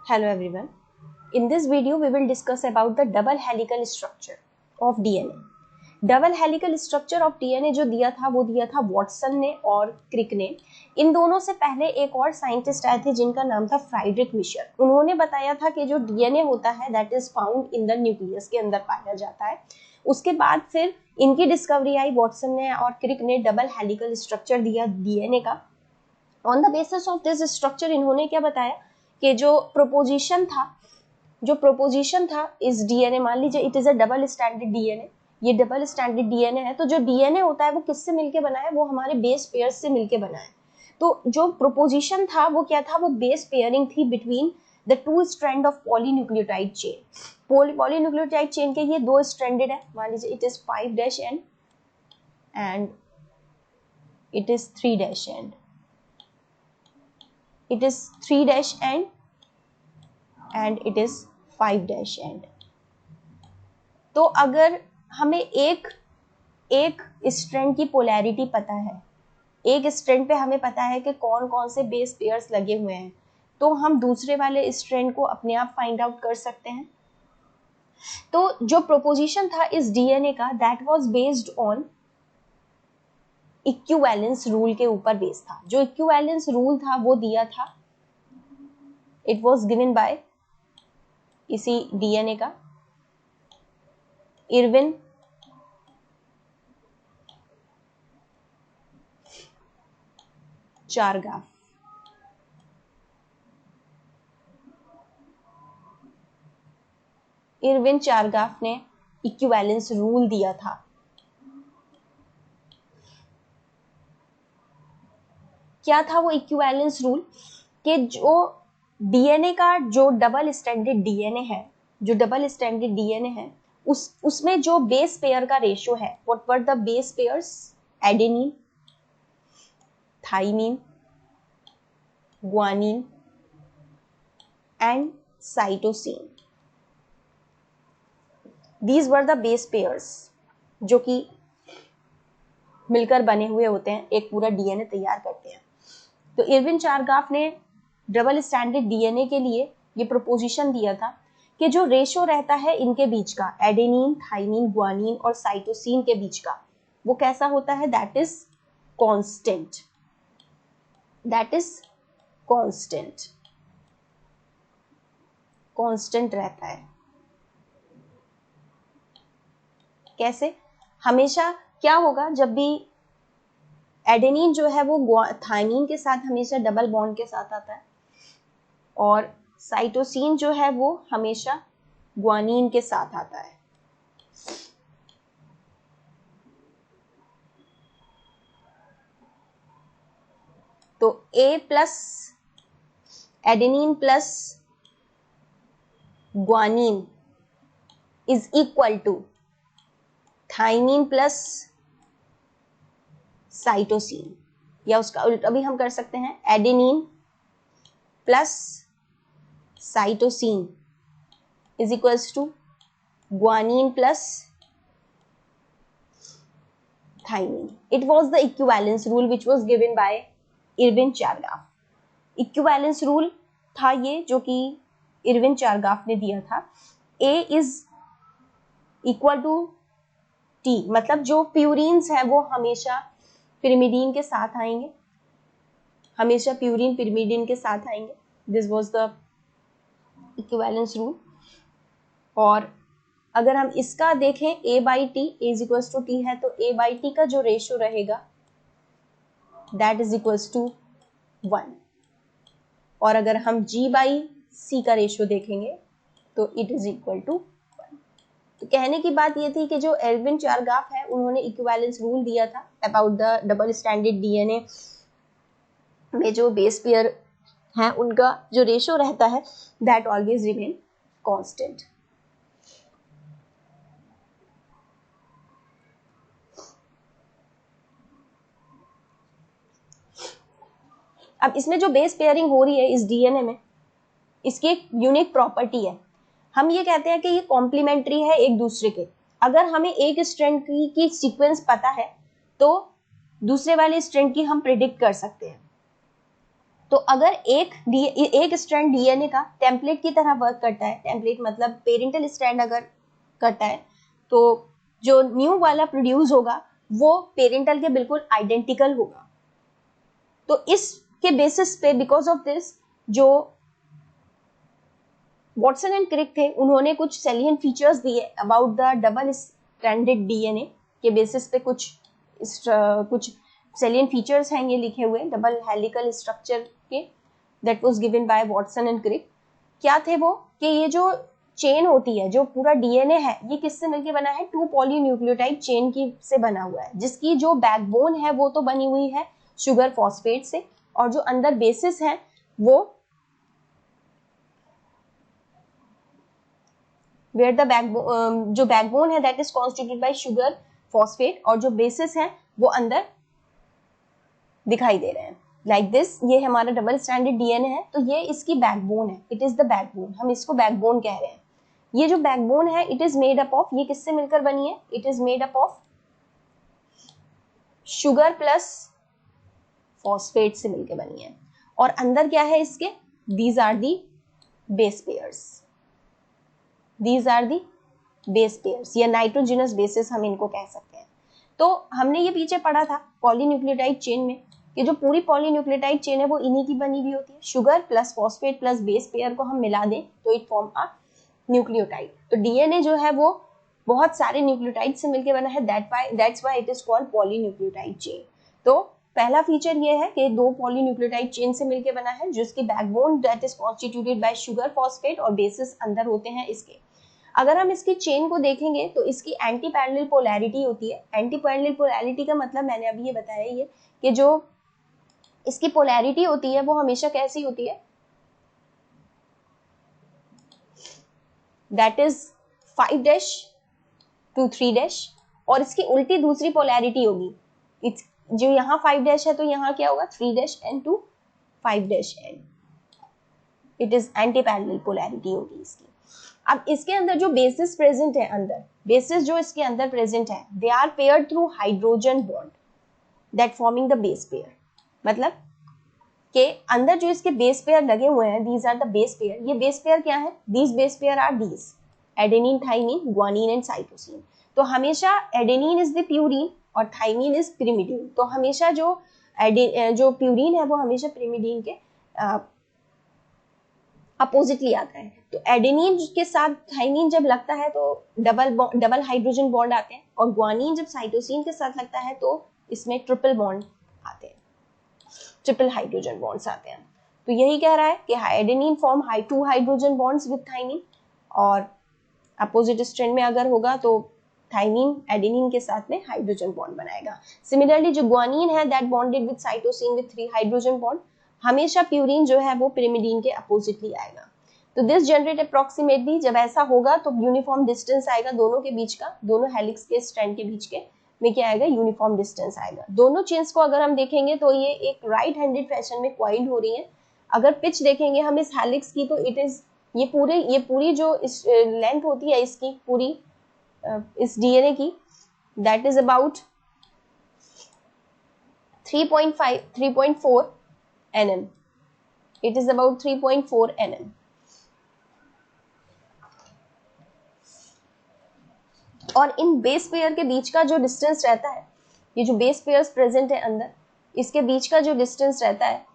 Hello everyone. In this video we will discuss about the double helical structure of DNA. Double helical structure of DNA जो दिया था वो दिया था Watson ने और क्रिक ने। इन दोनों से पहले एक और साइंटिस्ट आए थे जिनका नाम था फ्राइड्रिक मिशर। उन्होंने बताया था कि जो डीएनए होता है that is found in the nucleus के अंदर पाया जाता है। उसके बाद फिर इनकी डिस्कवरी आई, वॉटसन ने और क्रिक ने डबल हेलिकल स्ट्रक्चर दिया डीएनए का। On the basis of this structure इन्होंने क्या बताया कि जो प्रोपोजिशन था इस डीएनए, मान लीजिए it is a double standard DNA, ये डबल स्टैंडर्ड डीएनए है, तो जो डीएनए होता है वो किससे मिलके बना है, वो हमारे बेस पेयर्स से मिलके बना है। तो जो प्रोपोजिशन था वो क्या था, वो बेस पेयरिंग थी between the two strand of polynucleotide chain. Polynucleotide chain के ये दो स्ट्रैंडेड है, मान लीजिए it is 5' and it is 3' it is 3' and it is 5' तो अगर हमें एक स्ट्रैंड की पोलैरिटी पता है, एक स्ट्रैंड पे हमें पता है कि कौन कौन से बेस पेयर्स लगे हुए हैं, तो हम दूसरे वाले स्ट्रैंड को अपने आप फाइंड आउट कर सकते हैं। तो जो प्रोपोजिशन था इस डीएनए का that was based on equivalence rule के ऊपर बेस था। जो इक्विवेलेंस रूल था वो दिया था, इट वाज गिवन बाय इसी डीएनए का इरविन चारगाफ। इरविन चारगाफ ने इक्विवेलेंस रूल दिया था। क्या था वो इक्विवेलेंस रूल कि जो डीएनए का जो डबल स्टैंडर्ड डीएनए है उसमें जो बेस पेयर का रेशियो है, what were the base pairs, adenine, thymine, guanine and cytosine. These were the base pairs जो कि मिलकर बने हुए होते हैं, एक पूरा डीएनए तैयार करते हैं। तो इरविन चारगाफ ने डबल स्टैंडर्ड डीएनए के लिए ये प्रोपोजिशन दिया था कि जो रेशो रहता है इनके बीच का, एडेनिन, थाइमिन, ग्वानिन और साइटोसिन के बीच का, वो कैसा होता है, दैट इज कांस्टेंट। कांस्टेंट रहता है। कैसे, हमेशा क्या होगा, जब भी एडेनिन जो है वो थाइमिन के साथ हमेशा डबल बॉन्ड के साथ आता है और साइटोसिन जो है वो हमेशा ग्वानिन के साथ आता है। तो A plus adenine plus guanine is equal to thymine plus cytosine, या उसका उल्टा भी हम कर सकते हैं, adenine plus cytosine is equals to guanine plus thymine. It was the equivalence rule which was given by Erwin Chargaff. Equivalence rule था ये जो कि इरविन चारगाफ ने दिया था। A is equal to T, मतलब जो प्यूरिन्स है वो हमेशा पिरिमिडीन के साथ आएंगे, हमेशा प्यूरिन पिरिमिडीन के साथ आएंगे। This was the equivalence rule. और अगर हम इसका देखें A/T is equals to T है, तो A/T का जो रेशियो रहेगा दैट इज इक्वल्स टू 1। और अगर हम G/C का रेशियो देखेंगे तो इट इज इक्वल टू 1। तो कहने की बात ये थी कि जो इरविन चारगाफ है उन्होंने इक्विवेलेंस रूल दिया था about the double standard DNA में जो बेस पेयर है उनका जो रेशियो रहता है दैट ऑलवेज रिमेन कांस्टेंट। अब इसमें जो बेस पेयरिंग हो रही है इस डीएनए में, इसकी एक यूनिक प्रॉपर्टी है। हम ये कहते हैं कि ये कॉम्प्लीमेंट्री है एक दूसरे के। अगर हमें एक स्ट्रैंड की सीक्वेंस पता है तो दूसरे वाले स्ट्रैंड की हम प्रिडिक्ट कर सकते हैं। तो अगर एक स्ट्रैंड डीएनए का टेम्पलेट की तरह वर्क करता है, टेम्पलेट मतलब पेरेंटल स्ट्रैंड अगर करता है, तो जो न्यू वाला प्रोड्यूस होगा वो पेरेंटल के बिल्कुल आइडेंटिकल होगा। तो इसके बेसिस पे, बिकॉज ऑफ दिस, जो वॉटसन एंड क्रिक थे उन्होंने कुछ सेलिएंट फीचर्स दिए about the double stranded DNA के बेसिस पे कुछ सेलिएंट फीचर्स हैं ये लिखे हुए डबल हेलिकल स्ट्रक्चर के, that was given by Watson and Crick. क्या थे वो कि ये जो चेन होती है, जो पूरा डीएनए है, ये किससे मिलके बना है? 2 पॉलीन्यूक्लियोटाइड चेन की से बना हुआ है, जिसकी जो बैकबोन है वो तो बनी हुई है शुगर फॉस्फेट से, और जो अंदर बेसिस है वो वेयर द जो बैकबोन है that is constituted by sugar phosphate, और जो बेसिस है वो अंदर दिखाई दे रहे हैं लाइक दिस। ये हमारा डबल स्ट्रैंडेड डीएनए है, तो ये इसकी बैकबोन है, इट इज द बैकबोन, हम इसको बैकबोन कह रहे हैं। ये जो बैकबोन है it is made up of, ये किससे मिलकर बनी है? It is made up of sugar plus phosphate से मिलकर बनी है। और अंदर क्या है इसके? These are the base pairs, these are the base pairs, या नाइट्रोजिनस बेसिस हम इनको कह सकते हैं। तो हमने ये पीछे पढ़ा था पॉलीन्यूक्लियोटाइड चेन में कि जो पूरी पॉलीन्यूक्लियोटाइड चेन है वो इन्हीं की बनी हुई होती है। Sugar plus phosphate plus base pair को हम मिला दें तो इट फॉर्म अ न्यूक्लियोटाइड। तो डीएनए जो है वो बहुत सारे न्यूक्लियोटाइड से मिलकर बना है, that's why it is called polynucleotide chain. तो पहला फीचर ये है कि 2 पॉलीन्यूक्लियोटाइड चेन से मिलकर बना है, जिसकी backbone that is constituted by sugar phosphate, और बेसिस अंदर होते हैं इसके। अगर हम इसकी चेन को देखेंगे तो इसकी एंटी पैरेलल पोलैरिटी होती है। एंटी पैरेलल पोलैरिटी का मतलब मैंने अभी ये बताया ये कि जो इसकी पोलैरिटी होती है वो हमेशा कैसी होती है? दैट इज 5' to 3', और इसकी उल्टी दूसरी पोलैरिटी होगी, जो यहाँ 5' है तो यहाँ क्या होगा? 3' and to 5' n। It is anti parallel polarity होगी इसकी। अब इसके अंदर जो बेसिस प्रेजेंट है, अंदर बेसिस जो इसके अंदर प्रेजेंट है, they are paired through hydrogen bond that forming the base pair. मतलब के अंदर जो इसके बेस पेयर लगे हुए हैं, these are the base pair. ये बेस पेयर क्या है? These base pair are these adenine, thymine, guanine and cytosine. तो हमेशा एडेनिन इज द प्यूरिन और थाइमिन इज पिरिमिडीन। तो हमेशा जो प्यूरिन है वो हमेशा पिरिमिडीन के अपोजिटली आता है। तो एडेनिन के साथ थाइमिन जब लगता है तो डबल हाइड्रोजन बॉन्ड आते हैं, और ग्वानिन जब साइटोसिन के साथ लगता है तो इसमें ट्रिपल बॉन्ड आते हैं, ट्रिपल हाइड्रोजन बॉन्ड्स आते हैं। तो यही कह रहा है कि adenine form 2 hydrogen bonds with thymine, और अपोजिट स्ट्रैंड में अगर होगा तो थाइमिन एडेनिन के साथ में हाइड्रोजन बॉन्ड बनाएगा। सिमिलरली जो ग्वानिन है that bonded with cytosine with 3 hydrogen bond, हमेशा प्यूरिन जो है वो पिरिमिडीन के अपोजिटली आएगा। तो दिस जनरेट अप्रोक्सीमेटली, जब ऐसा होगा तो यूनिफॉर्म डिस्टेंस आएगा दोनों के बीच का, दोनों हेलिक्स के स्ट्रैंड के बीच के में क्या आएगा? यूनिफॉर्म डिस्टेंस आएगा। दोनों चेन्स को अगर हम देखेंगे तो ये एक राइट हैंडेड फैशन में क्वाइल्ड हो रही है। अगर पिच देखेंगे हम इस हेलिक्स की तो इट इज ये पूरी जो इस लेंथ होती है इसकी पूरी इस डीएनए की, that is about 3.4 nm। It is about 3.4 nm। और इन बेस पेयर के बीच का जो डिस्टेंस रहता है, ये जो बेस पेयर्स प्रेजेंट है अंदर, इसके बीच का जो डिस्टेंस रहता है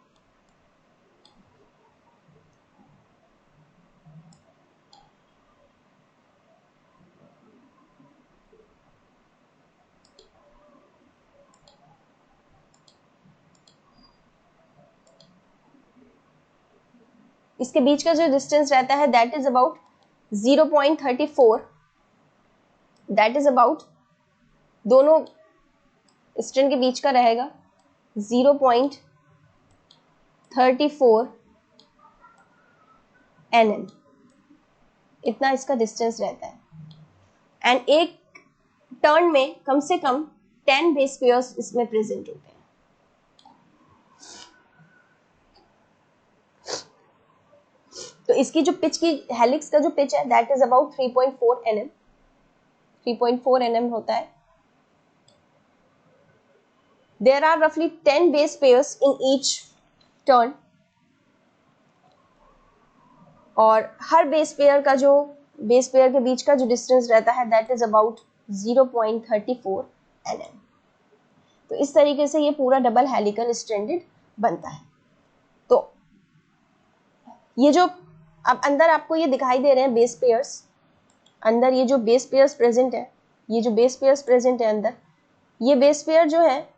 इसके बीच का जो डिस्टेंस रहता है that is about 0.34, that is about दोनों स्ट्रैंड के बीच का रहेगा 0.34 nm, इतना इसका डिस्टेंस रहता है। एंड एक टर्न में कम से कम 10 बेस पेयर्स इसमें प्रेजेंट होते हैं। तो इसकी जो पिच की हेलिक्स का जो पिच है that is about 3.4 nm, 3.4 nm होता है। There are roughly 10 base pairs in each turn और हर बेस पेयर के बीच का जो डिस्टेंस रहता है दैट इज अबाउट 0.34 nm। तो इस तरीके से ये पूरा डबल हेलिकल स्ट्रैंडेड बनता है। तो ये जो अब अंदर आपको ये दिखाई दे रहे हैं बेस पेयर्स, अंदर ये जो बेस पेयर्स प्रेजेंट है, ये जो बेस पेयर्स प्रेजेंट है अंदर, ये बेस पेयर जो है,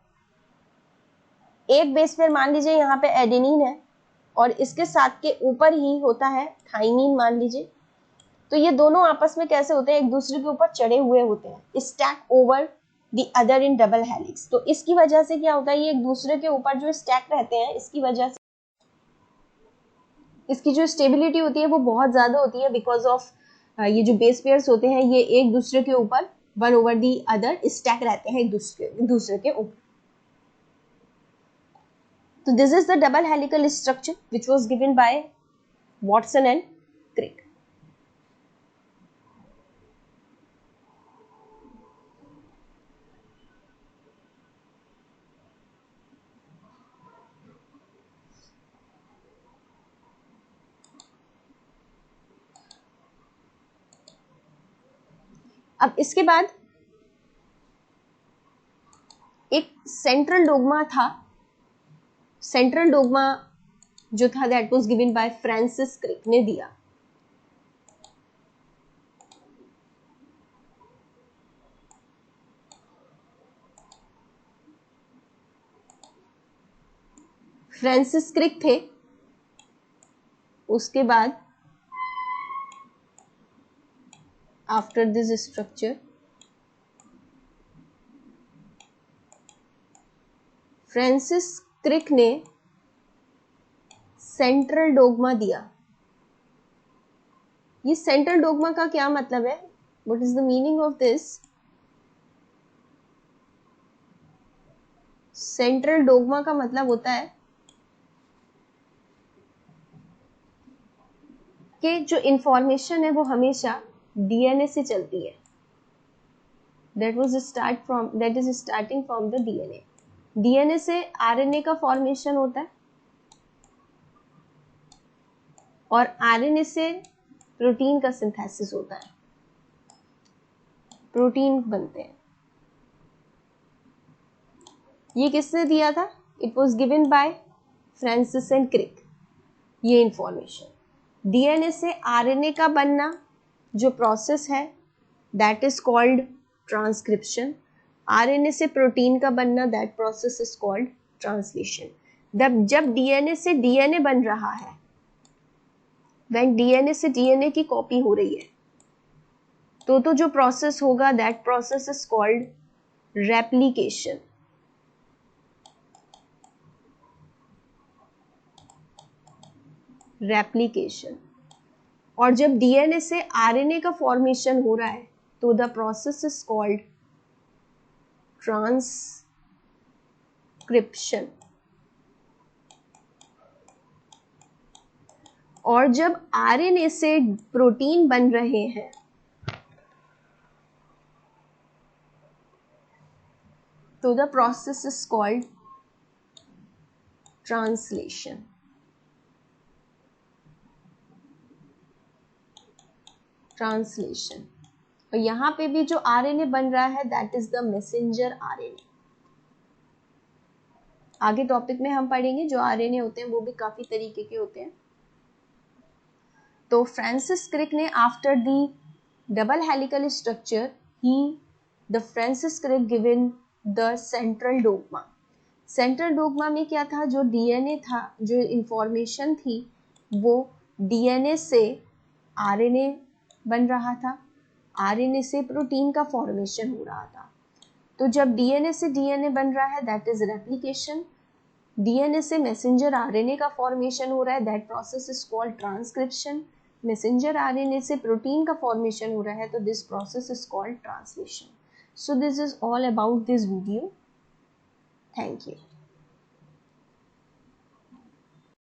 एक बेस पेयर मान लीजिए यहाँ पे एडेनिन है और इसके साथ के ऊपर ही होता है थाइमीन मान लीजिए। तो ये दोनों आपस में कैसे होते हैं, एक दूसरे के ऊपर चढ़े हुए होते हैं, stack over the other in double helix. तो इसकी वजह से क्या होता है, ये एक दूसरे के ऊपर जो स्टैक रहते हैं, इसकी वजह से इसकी जो स्टेबिलिटी होती है वो बहुत ज्यादा होती है, बिकॉज ऑफ ये जो बेस पेयर्स होते हैं ये एक दूसरे के ऊपर one over the other stack रहते हैं एक दूसरे के ऊपर। तो this is the double helical structure which was given by Watson and Crick. अब इसके बाद एक सेंट्रल डोग्मा था, सेंट्रल डोग्मा जो था that was given by Francis Crick ने दिया। फ्रांसिस क्रिक थे, उसके बाद after this structure Francis Crick ने सेंट्रल डोग्मा दिया। ये सेंट्रल डोग्मा का क्या मतलब है, what is the meaning of this? Central dogma का मतलब होता है कि जो इंफॉर्मेशन है वो हमेशा डीएनए से चलती है। That is starting from the DNA. DNA से आरएनए का फॉर्मेशन होता है और आरएनए से प्रोटीन का सिंथेसिस होता है, प्रोटीन बनते हैं। ये किसने दिया था? It was given by Francis and Crick. ये इंफॉर्मेशन डीएनए से आरएनए का बनना जो प्रोसेस है that is called transcription. RNA से प्रोटीन का बनना that process is called translation. जब डीएनए से डीएनए बन रहा है, व्हेन डीएनए से डीएनए की कॉपी हो रही है, तो जो प्रोसेस होगा that process is called replication. Replication. और जब डीएनए से आरएनए का फॉर्मेशन हो रहा है तो the process is called transcription. और जब आरएनए से प्रोटीन बन रहे हैं तो the process is called translation. Translation. और यहां पे भी जो आरएनए बन रहा है that is the messenger RNA. आगे टॉपिक में हम पढ़ेंगे जो आरएनए होते हैं वो भी काफी तरीके के होते हैं। तो फ्रांसिस क्रिक ने after the double helical structure Francis Crick given the central dogma. Central dogma में क्या था, जो डीएनए था, जो इंफॉर्मेशन थी वो डीएनए से आरएनए बन रहा था, आरएनए से प्रोटीन का फॉर्मेशन हो रहा था। तो जब डीएनए से डीएनए बन रहा है दैट इज रेप्लिकेशन। डीएनए से मैसेंजर आरएनए का फॉर्मेशन हो रहा है that process is called transcription. Messenger RNA से प्रोटीन का फॉर्मेशन हो रहा है तो this process is called translation. So this is all about this video. Thank you.